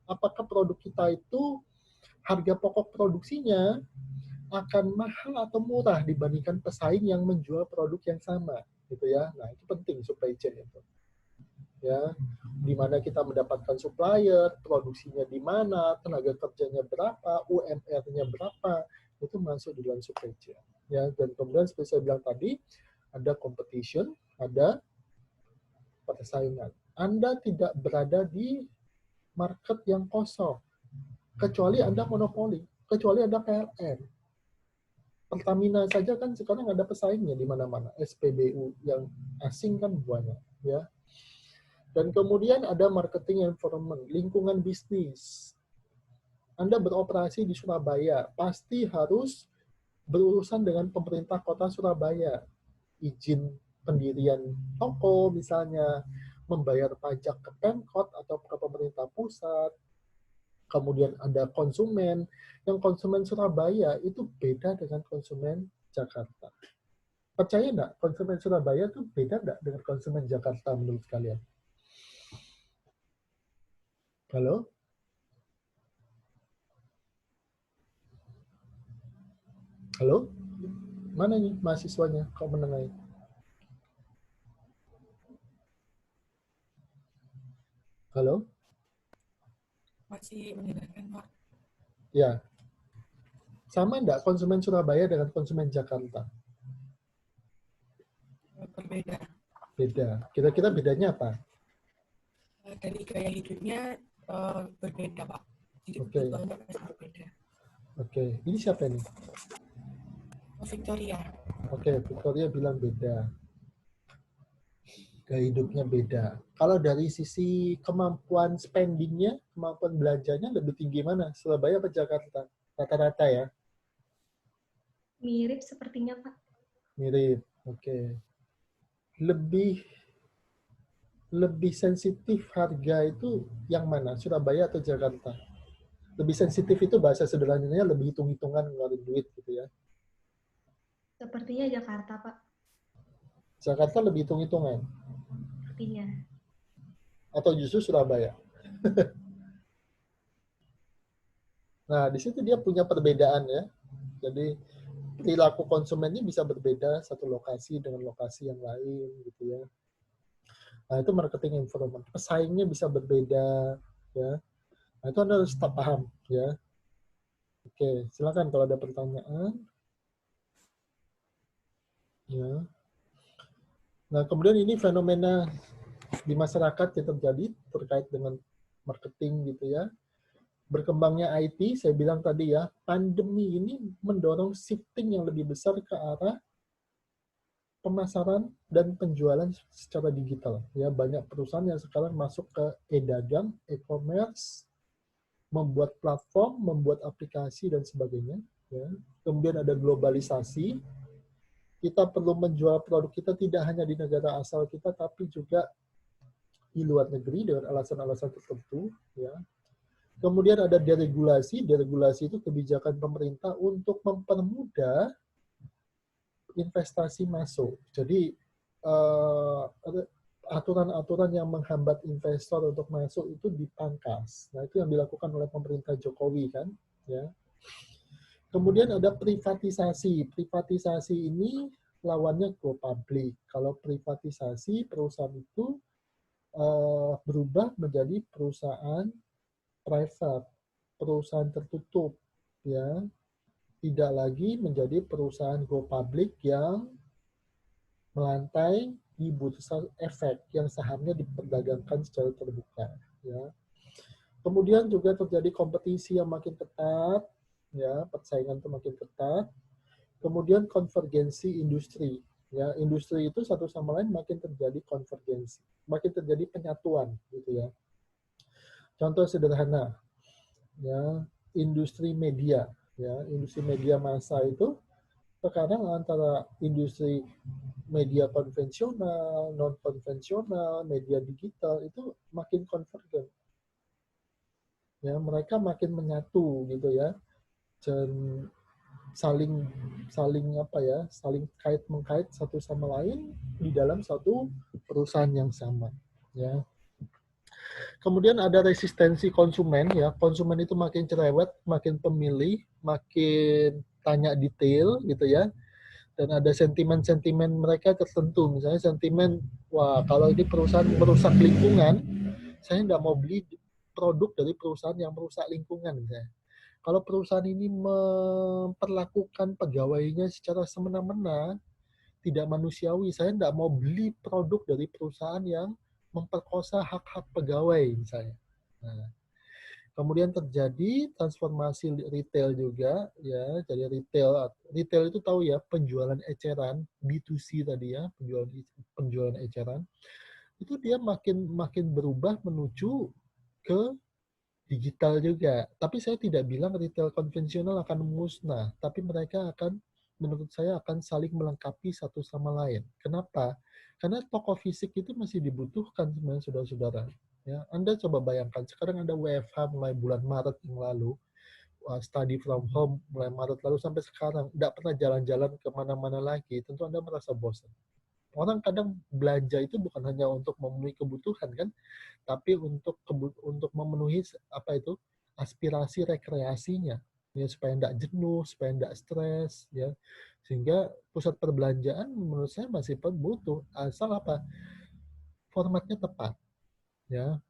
Apakah produk kita itu harga pokok produksinya akan mahal atau murah dibandingkan pesaing yang menjual produk yang sama, gitu ya. Nah, itu penting supply chain itu. Ya, di mana kita mendapatkan supplier, produksinya di mana, tenaga kerjanya berapa, UMR-nya berapa, itu masuk di dalam supply chain. Ya, dan kemudian seperti saya bilang tadi, ada competition, ada persaingan. Anda tidak berada di market yang kosong, kecuali Anda monopoli, kecuali Anda PLN. Pertamina saja kan sekarang ada pesaingnya di mana-mana, SPBU yang asing kan banyak, ya. Dan kemudian ada marketing environment, lingkungan bisnis. Anda beroperasi di Surabaya, pasti harus berurusan dengan pemerintah kota Surabaya. Izin pendirian toko misalnya, membayar pajak ke Pemkot atau ke pemerintah pusat. Kemudian ada konsumen, yang konsumen Surabaya itu beda dengan konsumen Jakarta. Percaya nggak, konsumen Surabaya itu beda nggak dengan konsumen Jakarta menurut kalian? Halo? Halo? Mana nih mahasiswanya? Kok menengahi? Halo? Masih mendengarkan, Pak. Ya. Sama nggak konsumen Surabaya dengan konsumen Jakarta? Berbeda. Beda. Kira-kira bedanya apa? Dari gaya hidupnya berbeda, Pak. Jadi kebutuhannya pasti berbeda. Oke. Ini siapa ini? Victoria. Oke, Victoria bilang beda. Gaya hidupnya beda. Kalau dari sisi kemampuan spendingnya, kemampuan belanjanya lebih tinggi mana? Surabaya atau Jakarta? Rata-rata ya? Mirip sepertinya, Pak. Mirip, oke. Lebih sensitif harga itu yang mana? Surabaya atau Jakarta? Lebih sensitif itu bahasa sederhananya lebih hitung-hitungan ngeluarin duit gitu ya. Sepertinya Jakarta, Pak. Jakarta lebih hitung-hitungan. Sepertinya. Atau justru Surabaya. Nah, di situ dia punya perbedaan ya. Jadi perilaku konsumennya bisa berbeda satu lokasi dengan lokasi yang lain gitu ya. Nah, itu marketing environment. Pesaingnya bisa berbeda ya. Nah, itu Anda harus tetap paham ya. Oke, silakan kalau ada pertanyaan. Ya. Nah, kemudian ini fenomena di masyarakat yang terjadi terkait dengan marketing gitu ya. Berkembangnya IT, saya bilang tadi ya, pandemi ini mendorong shifting yang lebih besar ke arah pemasaran dan penjualan secara digital. Ya, banyak perusahaan yang sekarang masuk ke e-dagang, e-commerce, membuat platform, membuat aplikasi dan sebagainya. Ya. Kemudian ada globalisasi. Kita perlu menjual produk kita tidak hanya di negara asal kita, tapi juga di luar negeri dengan alasan-alasan tertentu. Ya. Kemudian ada deregulasi. Deregulasi itu kebijakan pemerintah untuk mempermudah investasi masuk. Jadi aturan-aturan yang menghambat investor untuk masuk itu dipangkas. Nah, itu yang dilakukan oleh pemerintah Jokowi kan, ya. Kemudian ada privatisasi. Privatisasi ini lawannya go public. Kalau privatisasi, perusahaan itu berubah menjadi perusahaan private, perusahaan tertutup, ya. Tidak lagi menjadi perusahaan go public yang melantai di bursa efek yang sahamnya diperdagangkan secara terbuka. Ya. Kemudian juga terjadi kompetisi yang makin ketat, ya, persaingan itu makin ketat. Kemudian konvergensi industri. Ya, industri itu satu sama lain makin terjadi konvergensi, makin terjadi penyatuan gitu ya. Contoh sederhana, ya, industri media, ya, industri media massa itu sekarang antara industri media konvensional, non konvensional, media digital itu makin konvergen. Ya, mereka makin menyatu gitu ya. Dan saling kait mengkait satu sama lain di dalam satu perusahaan yang sama, ya. Kemudian ada resistensi konsumen, ya. Konsumen itu makin cerewet, makin pemilih, makin tanya detail gitu ya. Dan ada sentimen-sentimen mereka tertentu, misalnya sentimen, wah kalau ini perusahaan merusak lingkungan, saya nggak mau beli produk dari perusahaan yang merusak lingkungan misalnya. Kalau perusahaan ini memperlakukan pegawainya secara semena-mena, tidak manusiawi, saya tidak mau beli produk dari perusahaan yang memperkosa hak-hak pegawai misalnya. Nah, kemudian terjadi transformasi retail juga, ya. Jadi retail itu tahu ya, penjualan eceran, B2C tadi ya, penjualan eceran. Itu dia makin berubah menuju ke digital juga. Tapi saya tidak bilang retail konvensional akan musnah, tapi mereka akan, menurut saya, akan saling melengkapi satu sama lain. Kenapa? Karena toko fisik itu masih dibutuhkan sebenarnya, saudara-saudara. Ya, Anda coba bayangkan, sekarang Anda WFH mulai bulan Maret yang lalu, study from home mulai Maret lalu sampai sekarang, tidak pernah jalan-jalan kemana-mana lagi, tentu Anda merasa bosan. Orang kadang belanja itu bukan hanya untuk memenuhi kebutuhan kan, tapi untuk memenuhi apa itu aspirasi rekreasinya, ya, supaya tidak jenuh, supaya tidak stres, ya. Sehingga pusat perbelanjaan menurut saya masih butuh, asal apa, formatnya tepat, ya.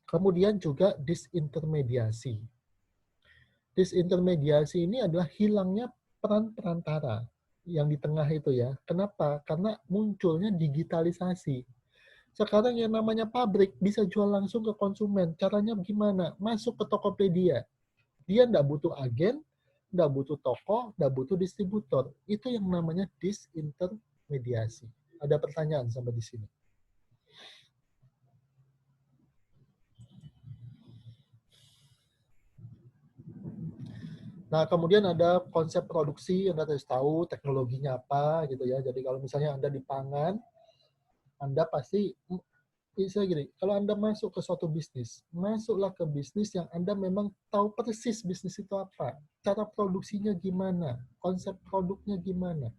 Kemudian juga disintermediasi. Disintermediasi ini adalah hilangnya peran perantara yang di tengah itu ya. Kenapa? Karena munculnya digitalisasi. Sekarang yang namanya pabrik bisa jual langsung ke konsumen. Caranya gimana? Masuk ke Tokopedia. Dia nggak butuh agen, nggak butuh toko, nggak butuh distributor. Itu yang namanya disintermediasi. Ada pertanyaan sampai di sini? Nah, kemudian ada konsep produksi, Anda harus tahu teknologinya apa gitu ya. Jadi kalau misalnya Anda di pangan, Anda pasti, saya gini, kalau Anda masuk ke suatu bisnis, masuklah ke bisnis yang Anda memang tahu persis bisnis itu apa, cara produksinya gimana, konsep produknya gimana.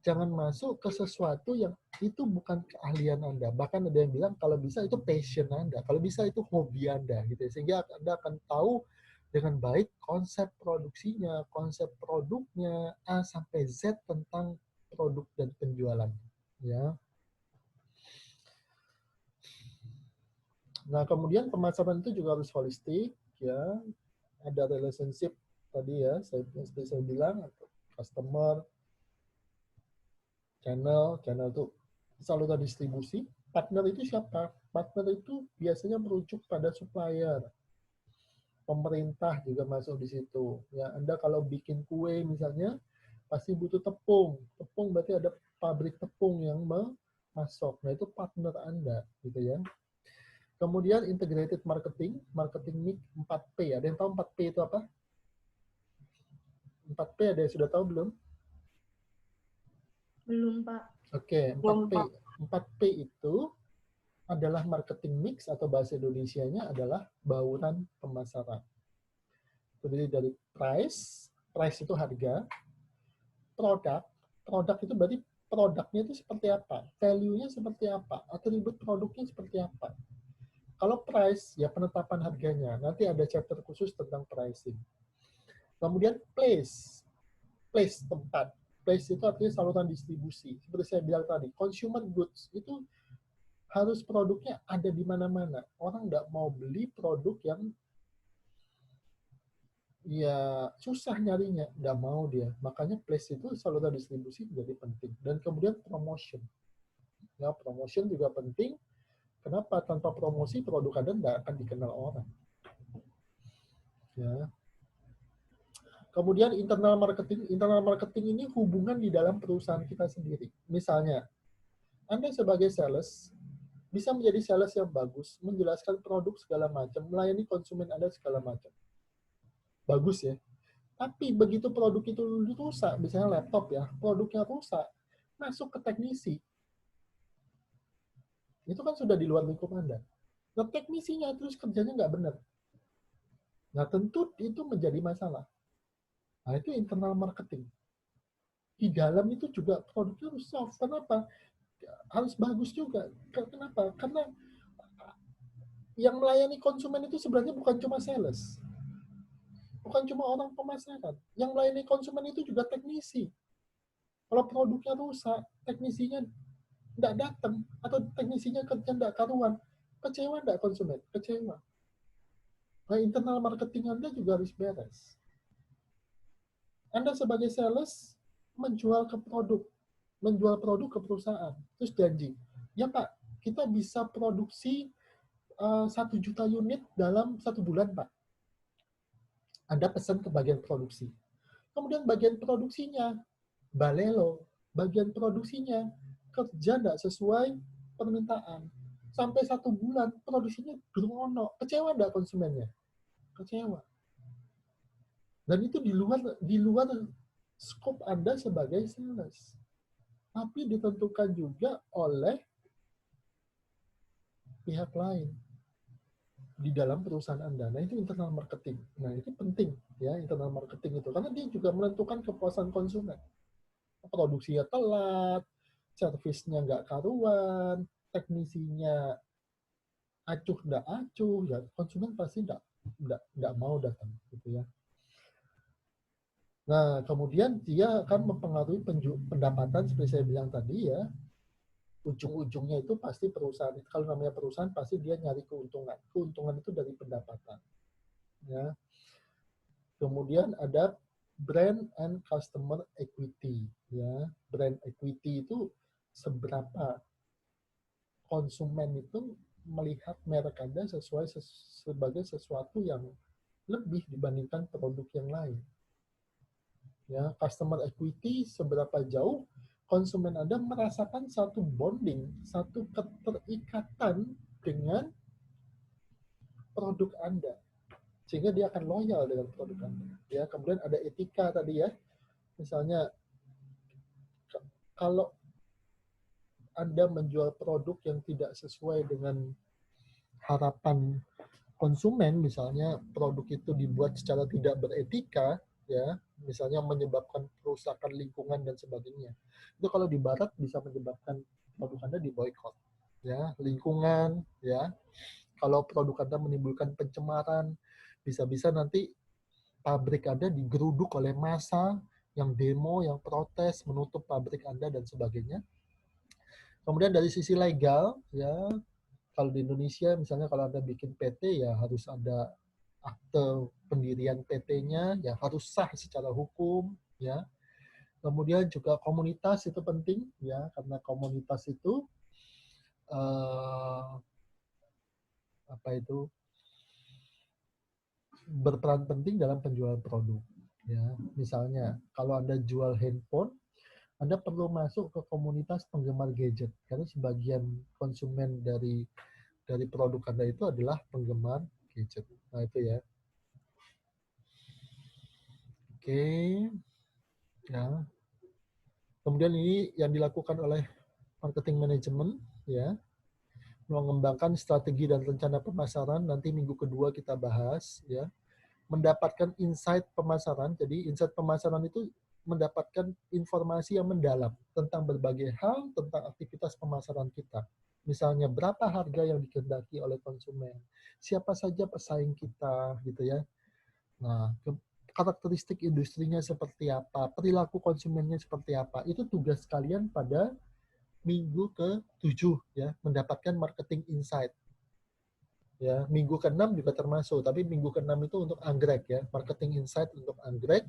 Jangan masuk ke sesuatu yang itu bukan keahlian Anda. Bahkan ada yang bilang kalau bisa itu passion Anda, kalau bisa itu hobi Anda gitu ya. Sehingga Anda akan tahu dengan baik konsep produksinya, konsep produknya, A sampai Z tentang produk dan penjualan, ya. Nah, kemudian pemasaran itu juga harus holistik, ya. Ada relationship tadi ya, seperti saya bilang, customer, channel itu saluran distribusi. Partner itu siapa? Partner itu biasanya merujuk pada supplier. Pemerintah juga masuk di situ. Ya, Anda kalau bikin kue misalnya, pasti butuh tepung. Tepung berarti ada pabrik tepung yang masuk. Nah, itu partner Anda, gitu ya. Kemudian integrated marketing mix 4P. Ada yang tahu 4P itu apa? 4P ada yang sudah tahu belum? Belum, Pak. Oke, 4P itu adalah marketing mix atau bahasa Indonesianya adalah bauran pemasaran. Terdiri dari price itu harga, produk itu berarti produknya itu seperti apa, value-nya seperti apa, atribut produknya seperti apa. Kalau price, ya penetapan harganya. Nanti ada chapter khusus tentang pricing. Kemudian place tempat. Place itu artinya saluran distribusi. Seperti saya bilang tadi, consumer goods itu harus produknya ada di mana-mana. Orang nggak mau beli produk yang ya susah nyarinya, nggak mau dia. Makanya place itu saluran distribusi menjadi penting. Dan kemudian promotion. Ya, promotion juga penting. Kenapa? Tanpa promosi produk Anda nggak akan dikenal orang. Ya. Kemudian internal marketing ini hubungan di dalam perusahaan kita sendiri. Misalnya, Anda sebagai sales bisa menjadi sales yang bagus, menjelaskan produk segala macam, melayani konsumen Anda segala macam. Bagus ya. Tapi begitu produk itu rusak, misalnya laptop ya, produknya rusak, masuk ke teknisi. Itu kan sudah di luar lingkup Anda. Nah, teknisinya terus kerjanya nggak benar. Nah, tentu itu menjadi masalah. Nah, itu internal marketing. Di dalam itu juga produknya harus soft. Kenapa? Harus bagus juga. Kenapa? Karena yang melayani konsumen itu sebenarnya bukan cuma sales. Bukan cuma orang pemasaran. Yang melayani konsumen itu juga teknisi. Kalau produknya rusak, teknisinya tidak datang, atau teknisinya kerja tidak karuan, kecewa tidak konsumen? Kecewa. Nah, internal marketing Anda juga harus beres. Anda sebagai sales menjual produk ke perusahaan, terus janji, ya Pak, kita bisa produksi 1 juta unit dalam 1 bulan, Pak. Anda pesan ke bagian produksi. Kemudian bagian produksinya, balelo, bagian produksinya kerja tidak sesuai permintaan. Sampai 1 bulan, produksinya gerono. Kecewa tidak konsumennya? Kecewa. Dan itu di luar skop Anda sebagai sales. Tapi ditentukan juga oleh pihak lain di dalam perusahaan Anda. Nah, itu internal marketing. Nah, itu penting ya, internal marketing itu. Karena dia juga menentukan kepuasan konsumen. Produksinya telat, servisnya nggak karuan, teknisinya acuh nggak acuh, ya konsumen pasti nggak mau datang, gitu ya. Nah, kemudian dia akan mempengaruhi pendapatan seperti saya bilang tadi ya. Ujung-ujungnya itu pasti perusahaan. Kalau namanya perusahaan pasti dia nyari keuntungan. Keuntungan itu dari pendapatan. Ya. Kemudian ada brand and customer equity. Ya, brand equity itu seberapa konsumen itu melihat merek Anda sebagai sesuatu yang lebih dibandingkan produk yang lain. Ya, customer equity seberapa jauh konsumen Anda merasakan satu bonding, satu keterikatan dengan produk Anda, sehingga dia akan loyal dengan produk Anda. Ya, kemudian ada etika tadi ya, misalnya kalau Anda menjual produk yang tidak sesuai dengan harapan konsumen, misalnya produk itu dibuat secara tidak beretika, ya, misalnya menyebabkan kerusakan lingkungan dan sebagainya. Itu kalau di barat bisa menyebabkan produk Anda diboikot, ya, lingkungan, ya. Kalau produk Anda menimbulkan pencemaran, bisa-bisa nanti pabrik Anda digeruduk oleh massa yang demo, yang protes, menutup pabrik Anda dan sebagainya. Kemudian dari sisi legal, ya, kalau di Indonesia misalnya kalau Anda bikin PT ya harus ada akte pendirian PT-nya, ya harus sah secara hukum, ya. Kemudian juga komunitas itu penting, ya, karena komunitas itu berperan penting dalam penjualan produk. Ya, misalnya kalau Anda jual handphone, Anda perlu masuk ke komunitas penggemar gadget karena sebagian konsumen dari produk Anda itu adalah penggemar gadget. Nah, itu ya. Oke. Ya. Kemudian ini yang dilakukan oleh marketing management, ya, mengembangkan strategi dan rencana pemasaran. Nanti minggu kedua kita bahas, ya, mendapatkan insight pemasaran. Jadi insight pemasaran itu mendapatkan informasi yang mendalam tentang berbagai hal tentang aktivitas pemasaran kita. Misalnya berapa harga yang dikehendaki oleh konsumen, siapa saja pesaing kita, gitu ya. Nah, karakteristik industrinya seperti apa, perilaku konsumennya seperti apa, itu tugas kalian pada minggu ke-7 ya, mendapatkan marketing insight. Ya, minggu ke-6 juga termasuk, tapi minggu ke-6 itu untuk anggrek ya, marketing insight untuk anggrek.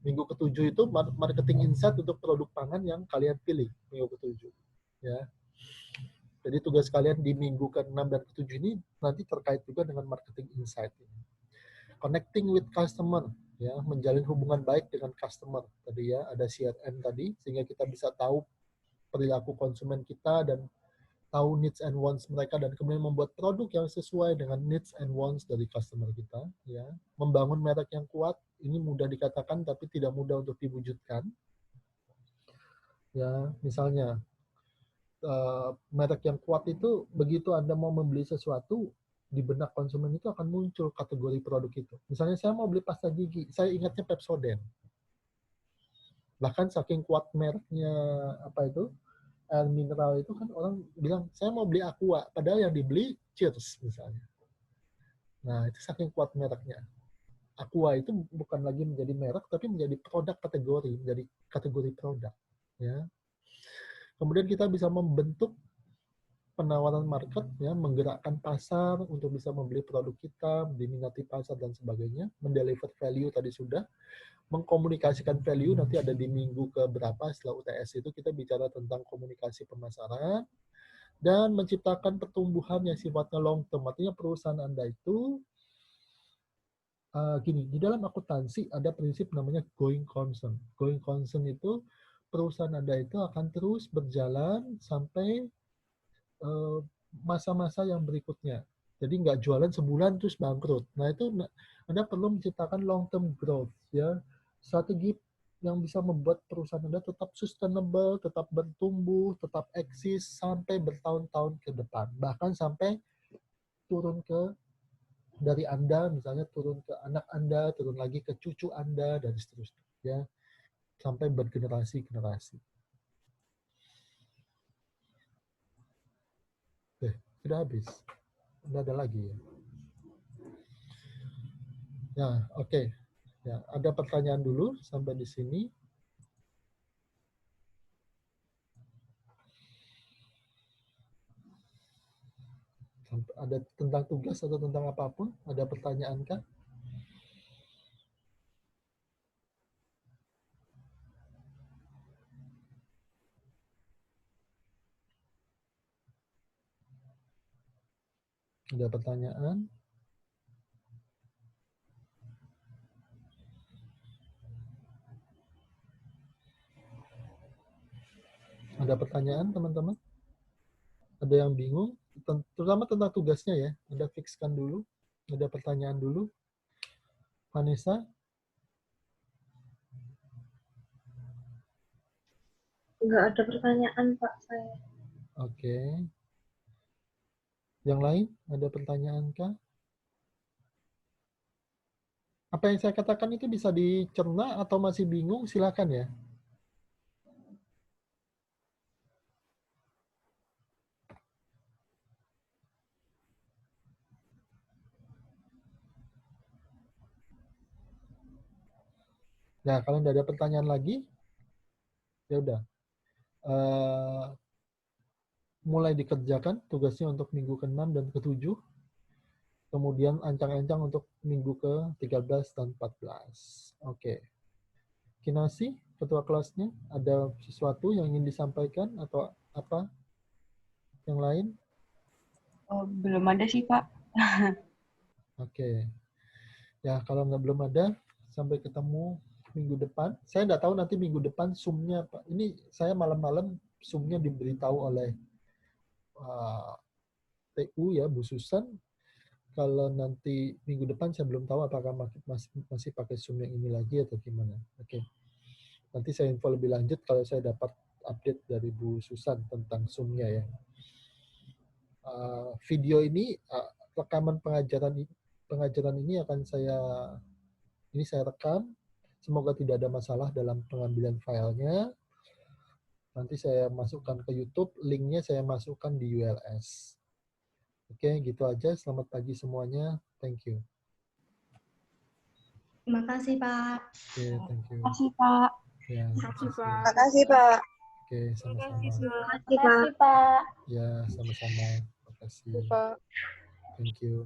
Minggu ke-7 itu marketing insight untuk produk pangan yang kalian pilih minggu ke-7 ya. Jadi tugas kalian di minggu ke-6 dan ke-7 ini nanti terkait juga dengan marketing insight ini. Connecting with customer ya, menjalin hubungan baik dengan customer tadi ya, ada CRM tadi, sehingga kita bisa tahu perilaku konsumen kita dan tahu needs and wants mereka, dan kemudian membuat produk yang sesuai dengan needs and wants dari customer kita, ya. Membangun merek yang kuat, ini mudah dikatakan tapi tidak mudah untuk diwujudkan. Ya, misalnya merek yang kuat itu begitu Anda mau membeli sesuatu, di benak konsumen itu akan muncul kategori produk itu. Misalnya saya mau beli pasta gigi, saya ingatnya Pepsodent. Bahkan saking kuat mereknya apa itu, air mineral itu kan orang bilang, saya mau beli Aqua, padahal yang dibeli Cheers misalnya. Nah, itu saking kuat mereknya. Aqua itu bukan lagi menjadi merek, tapi menjadi produk kategori, menjadi kategori produk. Ya. Kemudian kita bisa membentuk penawaran market, ya, menggerakkan pasar untuk bisa membeli produk kita, diminati pasar dan sebagainya, mendeliver value tadi sudah, mengkomunikasikan value, nanti ada di minggu ke berapa setelah UTS itu kita bicara tentang komunikasi pemasaran, dan menciptakan pertumbuhan yang sifatnya long term. Artinya perusahaan Anda itu, gini, di dalam akuntansi ada prinsip namanya going concern. Going concern itu perusahaan Anda itu akan terus berjalan sampai masa-masa yang berikutnya. Jadi nggak jualan sebulan terus bangkrut. Nah itu Anda perlu menciptakan long term growth, ya, strategi yang bisa membuat perusahaan Anda tetap sustainable, tetap bertumbuh, tetap eksis sampai bertahun-tahun ke depan, bahkan sampai turun ke dari Anda, misalnya turun ke anak Anda, turun lagi ke cucu Anda dan seterusnya, ya, sampai bergenerasi-generasi. Sudah habis. Tidak ada lagi ya. Ya, oke. Ya, ada pertanyaan dulu sampai di sini. Ada tentang tugas atau tentang apapun? Ada pertanyaan kah? Ada pertanyaan? Ada pertanyaan, teman-teman? Ada yang bingung? Terutama tentang tugasnya ya. Anda fixkan dulu. Ada pertanyaan dulu. Vanessa? Enggak ada pertanyaan, Pak, saya. Oke. Yang lain, ada pertanyaan kah? Apa yang saya katakan itu bisa dicerna atau masih bingung? Silakan ya. Nah, kalau tidak ada pertanyaan lagi, ya udah. Mulai dikerjakan tugasnya untuk minggu ke-6 dan ke-7. Kemudian ancang-ancang untuk minggu ke-13 dan 14. Oke. Kinasi, ketua kelasnya, ada sesuatu yang ingin disampaikan atau apa? Yang lain? Oh, belum ada sih, Pak. Oke. Ya, kalau belum ada, sampai ketemu minggu depan. Saya nggak tahu nanti minggu depan Zoom-nya Pak. Ini saya malam-malam Zoom-nya diberitahu oleh TU ya, Bu Susan. Kalau nanti minggu depan saya belum tahu apakah masih pakai Zoom yang ini lagi atau gimana. Oke. Nanti saya info lebih lanjut kalau saya dapat update dari Bu Susan tentang Zoom-nya ya. Video ini, rekaman pengajaran ini akan saya rekam. Semoga tidak ada masalah dalam pengambilan filenya. Nanti saya masukkan ke YouTube, linknya saya masukkan di ULS. Oke, gitu aja. Selamat pagi semuanya. Thank you. Terima kasih, Pak. Oke, thank you. Terima kasih, Pak. Ya, Terima kasih, Pak. Terima kasih, Pak. Oke, sama-sama. Terima kasih, Pak. Ya, sama-sama. Terima kasih. Pak. Thank you.